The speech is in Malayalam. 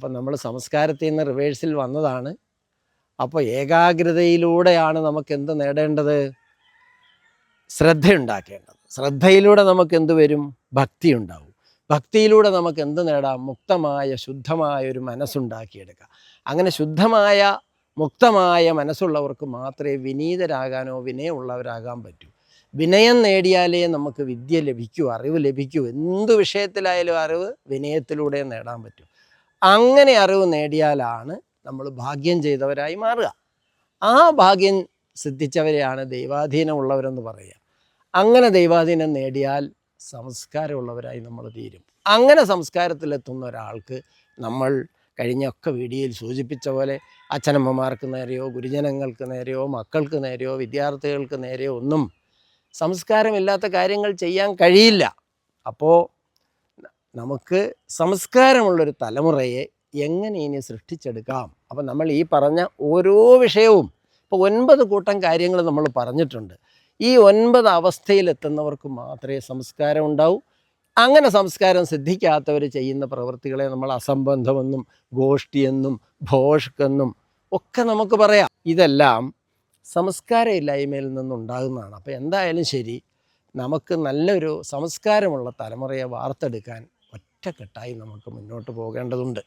അപ്പം നമ്മൾ സംസ്കാരത്തിൽ നിന്ന് റിവേഴ്സിൽ വന്നതാണ്. അപ്പോൾ ഏകാഗ്രതയിലൂടെയാണ് നമുക്ക് എന്ത് നേടേണ്ടത്? ശ്രദ്ധയുണ്ടാക്കേണ്ടത്. ശ്രദ്ധയിലൂടെ നമുക്ക് എന്ത് വരും? ഭക്തി ഉണ്ടാവും. ഭക്തിയിലൂടെ നമുക്ക് എന്ത് നേടാം? മുക്തമായ ശുദ്ധമായ ഒരു മനസ്സുണ്ടാക്കിയെടുക്കാം. അങ്ങനെ ശുദ്ധമായ മുക്തമായ മനസ്സുള്ളവർക്ക് മാത്രമേ വിനീതരാകാനോ വിനയമുള്ളവരാകാൻ പറ്റൂ. വിനയം നേടിയാലേ നമുക്ക് വിദ്യ ലഭിക്കൂ, അറിവ് ലഭിക്കൂ. എന്ത് വിഷയത്തിലായാലും അറിവ് വിനയത്തിലൂടെ നേടാൻ പറ്റും. അങ്ങനെ അറിവ് നേടിയാലാണ് നമ്മൾ ഭാഗ്യം ചെയ്തവരായി മാറുക. ആ ഭാഗ്യം സിദ്ധിച്ചവരെയാണ് ദൈവാധീനമുള്ളവരെന്ന് പറയുക. അങ്ങനെ ദൈവാധീനം നേടിയാൽ സംസ്കാരമുള്ളവരായി നമ്മൾ തീരും. അങ്ങനെ സംസ്കാരത്തിലെത്തുന്ന ഒരാൾക്ക് നമ്മൾ കഴിഞ്ഞൊക്കെ വീഡിയോയിൽ സൂചിപ്പിച്ച പോലെ അച്ഛനമ്മമാർക്ക് നേരെയോ ഗുരുജനങ്ങൾക്ക് നേരെയോ മക്കൾക്ക് നേരെയോ വിദ്യാർത്ഥികൾക്ക് നേരെയോ ഒന്നും സംസ്കാരമില്ലാത്ത കാര്യങ്ങൾ ചെയ്യാൻ കഴിയില്ല. അപ്പോൾ നമുക്ക് സംസ്കാരമുള്ളൊരു തലമുറയെ എങ്ങനെ ഇനി സൃഷ്ടിച്ചെടുക്കാം? അപ്പം നമ്മൾ ഈ പറഞ്ഞ ഓരോ വിഷയവും ഇപ്പോൾ 9 കൂട്ടം കാര്യങ്ങൾ നമ്മൾ പറഞ്ഞിട്ടുണ്ട്. ഈ 9 അവസ്ഥയിലെത്തുന്നവർക്ക് മാത്രമേ സംസ്കാരം ഉണ്ടാവൂ. അങ്ങനെ സംസ്കാരം സിദ്ധിക്കാത്തവർ ചെയ്യുന്ന പ്രവൃത്തികളെ നമ്മൾ അസംബന്ധമെന്നും ഗോഷ്ഠിയെന്നും ഭോഷ്ക്കെന്നും ഒക്കെ നമുക്ക് പറയാം. ഇതെല്ലാം സംസ്കാരമില്ലായ്മയിൽ നിന്നുണ്ടാകുന്നതാണ്. അപ്പോൾ എന്തായാലും ശരി, നമുക്ക് നല്ലൊരു സംസ്കാരമുള്ള തലമുറയെ വാർത്തെടുക്കാൻ ഒറ്റക്കെട്ടായി നമുക്ക് മുന്നോട്ട് പോകേണ്ടതുണ്ട്.